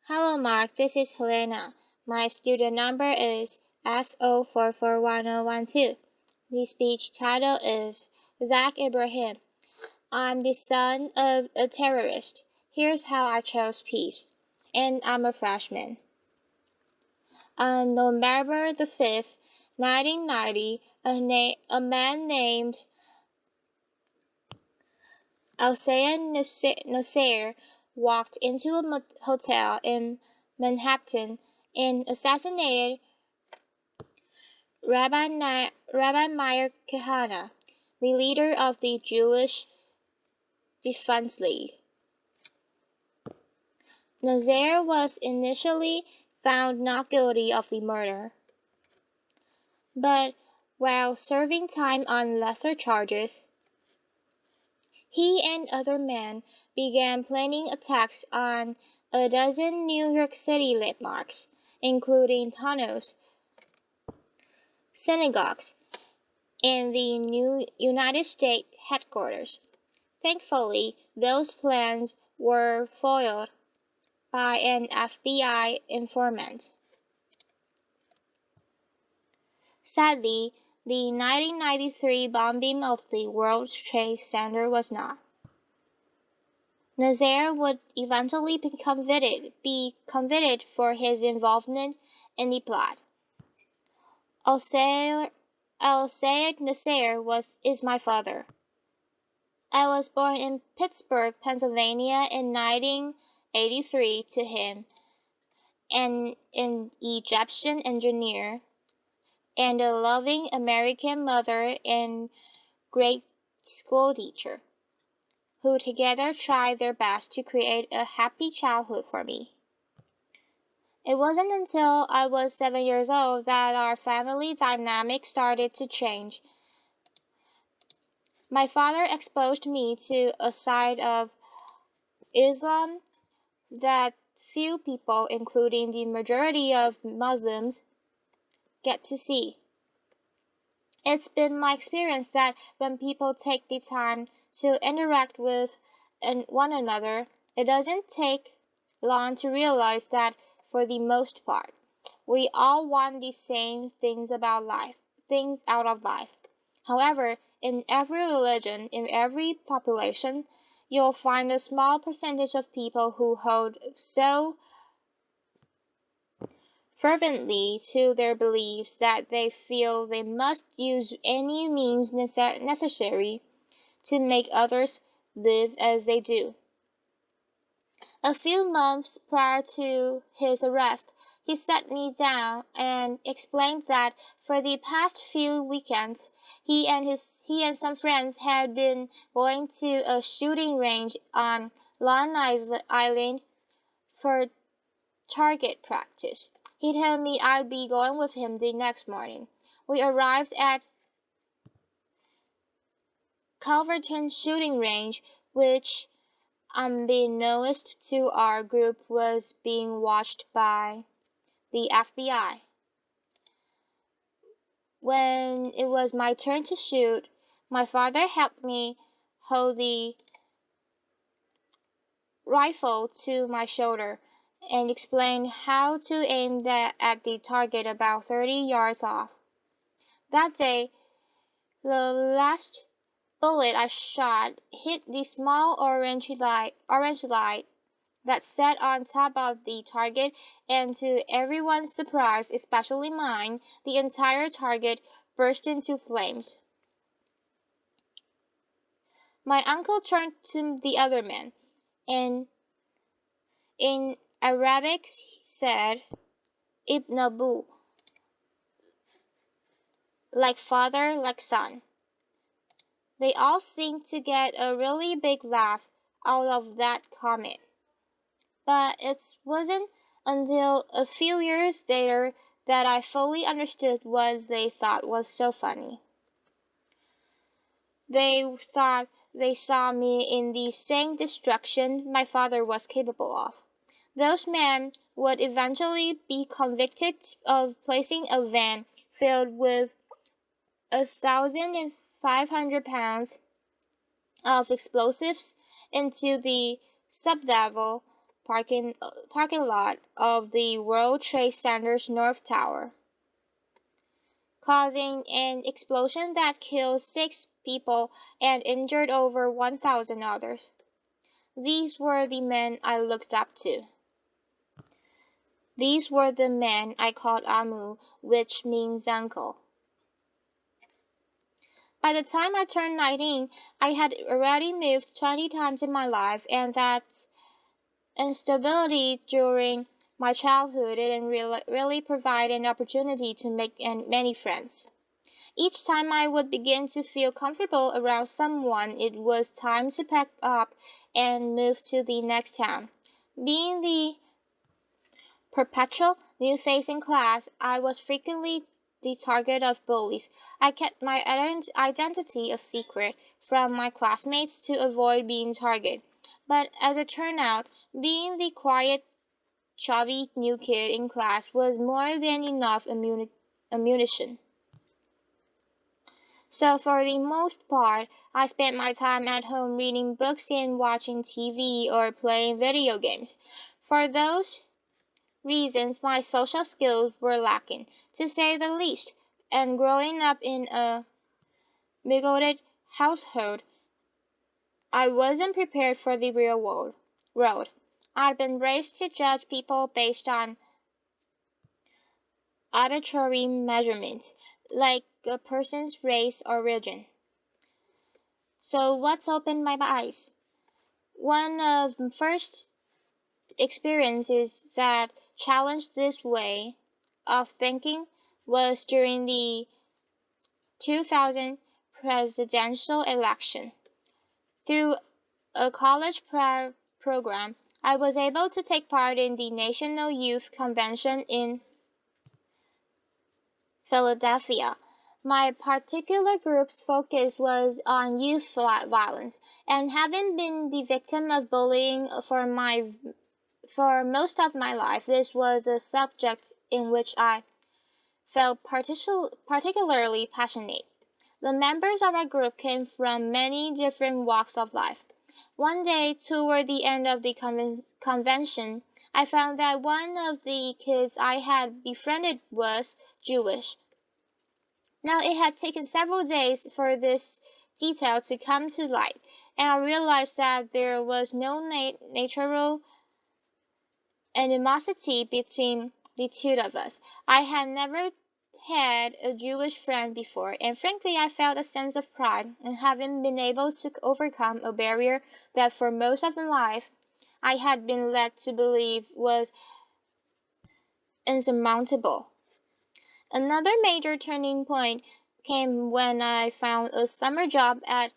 Hello, Mark. This is Hellena. My student number is SO441012. The speech title is Zach Ebrahim. I'm the son of a terrorist. Here's how I chose peace. And I'm a freshman. On November the 5th, 1990, a man named Alsea Nasser walked into a hotel in Manhattan and assassinated Rabbi Meir Kahane, the leader of the Jewish Defense League. Nasser was initially found not guilty of the murder, but while serving time on lesser charges, he and other men began planning attacks on a dozen New York City landmarks, including tunnels, synagogues, and the new United States headquarters. Thankfully, those plans were foiled by an FBI informant. Sadly, the 1993 bombing of the World Trade Center was not. Nasser would eventually be convicted for his involvement in the plot. Al-Sayed Nasser is my father. I was born in Pittsburgh, Pennsylvania in 1983 to him, an Egyptian engineer, and a loving American mother and grade school teacher, who together tried their best to create a happy childhood for me. It wasn't until I was 7 years old that our family dynamic started to change. My father exposed me to a side of Islam that few people, including the majority of Muslims, get to see. It's been my experience that when people take the time to interact with one another, it doesn't take long to realize that, for the most part, we all want the same things out of life. However, in every religion, in every population, you'll find a small percentage of people who hold so fervently to their beliefs that they feel they must use any means necessary to make others live as they do. A few months prior to his arrest, he sat me down and explained that for the past few weekends, he and some friends had been going to a shooting range on Long Island for target practice. He told me I'd be going with him the next morning. We arrived at Culverton shooting range, which, unbeknownst to our group, was being watched by the FBI. When it was my turn to shoot, my father helped me hold the rifle to my shoulder and explained how to aim at the target about 30 yards off. That day, the last bullet I shot hit the small orange light that sat on top of the target, and to everyone's surprise, especially mine, the entire target burst into flames. My uncle turned to the other man, and in Arabic said, Ibn Abu, like father, like son. They all seemed to get a really big laugh out of that comment. But it wasn't until a few years later that I fully understood what they thought was so funny. They thought they saw me in the same destruction my father was capable of. Those men would eventually be convicted of placing a van filled with 1,500 pounds of explosives into the sublevel parking lot of the World Trade Center's North Tower, causing an explosion that killed 6 people and injured over 1,000 others. These were the men I looked up to. These were the men I called Amu, which means uncle. By the time I turned 19, I had already moved 20 times in my life, and that instability during my childhood didn't really provide an opportunity to make many friends. Each time I would begin to feel comfortable around someone, it was time to pack up and move to the next town. Being the perpetual new face in class, I was frequently the target of bullies. I kept my identity a secret from my classmates to avoid being targeted. But as it turned out, being the quiet, chubby new kid in class was more than enough ammunition. So for the most part, I spent my time at home reading books and watching TV or playing video games. For those reasons, my social skills were lacking, to say the least, and growing up in a bigoted household, I wasn't prepared for the real world. I'd been raised to judge people based on arbitrary measurements, like a person's race or religion. So what's opened my eyes? One of the first experiences that challenged this way of thinking was during the 2000 presidential election. Through a college program, I was able to take part in the National Youth Convention in Philadelphia. My particular group's focus was on youth violence, and having been the victim of bullying for most of my life, this was a subject in which I felt particularly passionate. The members of our group came from many different walks of life. One day, toward the end of the convention, I found that one of the kids I had befriended was Jewish. Now, it had taken several days for this detail to come to light, and I realized that there was no natural animosity between the two of us. I had never had a Jewish friend before, and frankly, I felt a sense of pride in having been able to overcome a barrier that for most of my life I had been led to believe was insurmountable. Another major turning point came when I found a summer job at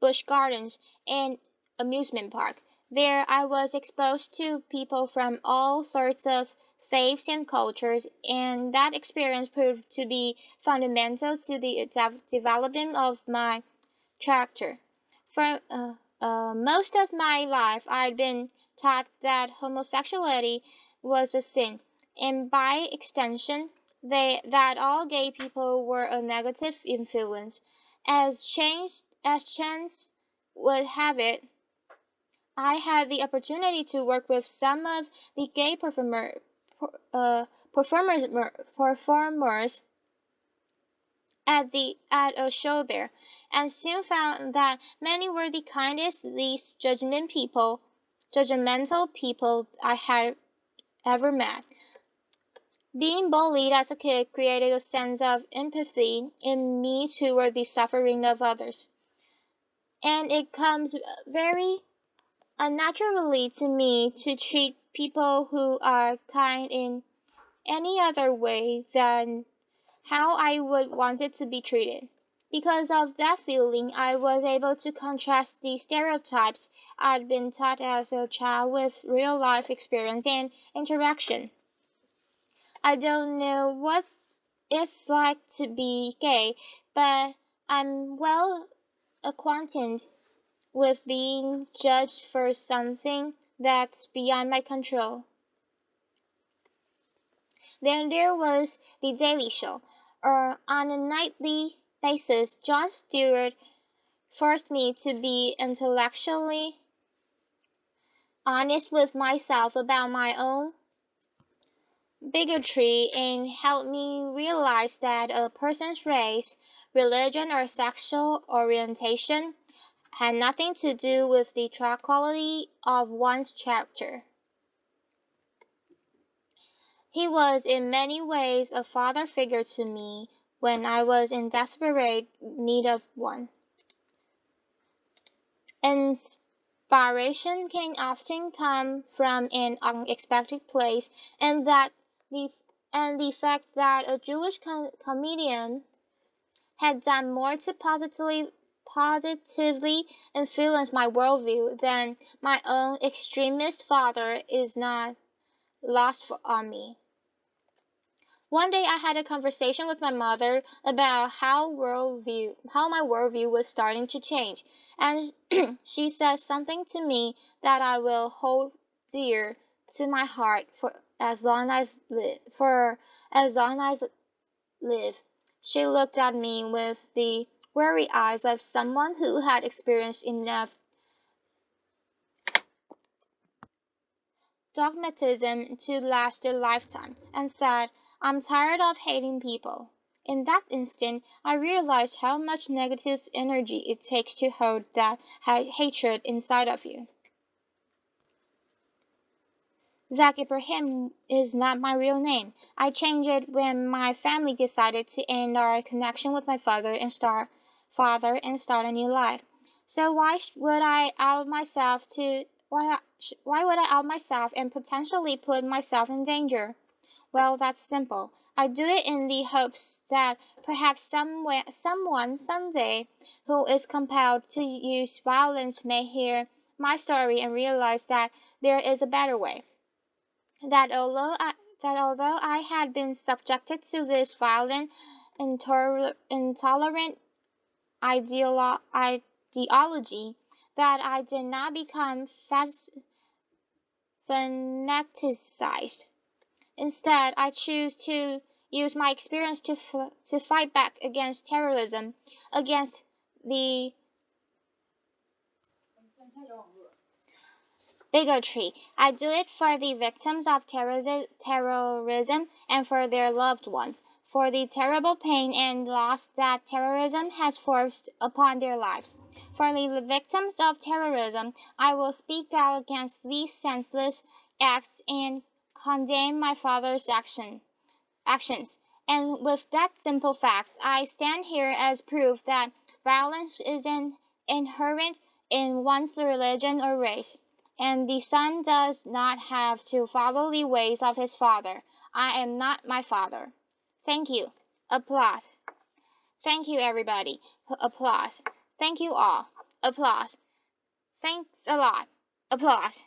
Busch Gardens, an amusement park. There I was exposed to people from all sorts of faiths and cultures, and that experience proved to be fundamental to the development of my character. For most of my life, I'd been taught that homosexuality was a sin, and by extension, that all gay people were a negative influence. As chance would have it, I had the opportunity to work with some of the gay performers at a show there, and soon found that many were the kindest, least judgmental people I had ever met. Being bullied as a kid created a sense of empathy in me toward the suffering of others, and it comes very unnaturally to me to treat people who are kind in any other way than how I would want it to be treated. Because of that feeling, I was able to contrast the stereotypes I'd been taught as a child with real life experience and interaction. I don't know what it's like to be gay, but I'm well acquainted with being judged for something that's beyond my control. Then there was The Daily Show. On a nightly basis, Jon Stewart forced me to be intellectually honest with myself about my own bigotry and helped me realize that a person's race, religion, or sexual orientation had nothing to do with the quality of one's character. He was in many ways a father figure to me when I was in desperate need of one. Inspiration can often come from an unexpected place, and the the fact that a Jewish comedian had done more to positively influence my worldview than my own extremist father is not lost on me. One day I had a conversation with my mother about how my worldview was starting to change, and she said something to me that I will hold dear to my heart for as long as I live. She looked at me with the weary eyes of someone who had experienced enough dogmatism to last a lifetime, and said, "I'm tired of hating people." In that instant, I realized how much negative energy it takes to hold that hatred inside of you. Zach Ebrahim is not my real name. I changed it when my family decided to end our connection with my father and start a new life. So would I out myself to why would I out myself and potentially put myself in danger? Well, that's simple. I do it in the hopes that perhaps someone someday who is compelled to use violence may hear my story and realize that there is a better way. That although I had been subjected to this violent, intolerant ideology, that I did not become fanaticized. Instead, I choose to use my experience to fight back against terrorism, against the bigotry. I do it for the victims of terrorism and for their loved ones, for the terrible pain and loss that terrorism has forced upon their lives. For the victims of terrorism, I will speak out against these senseless acts and condemn my father's actions. And with that simple fact, I stand here as proof that violence is inherent in one's religion or race, and the son does not have to follow the ways of his father. I am not my father. Thank you. Applause. Thank you, everybody. Applause. Thank you all. Applause. Thanks a lot. Applause.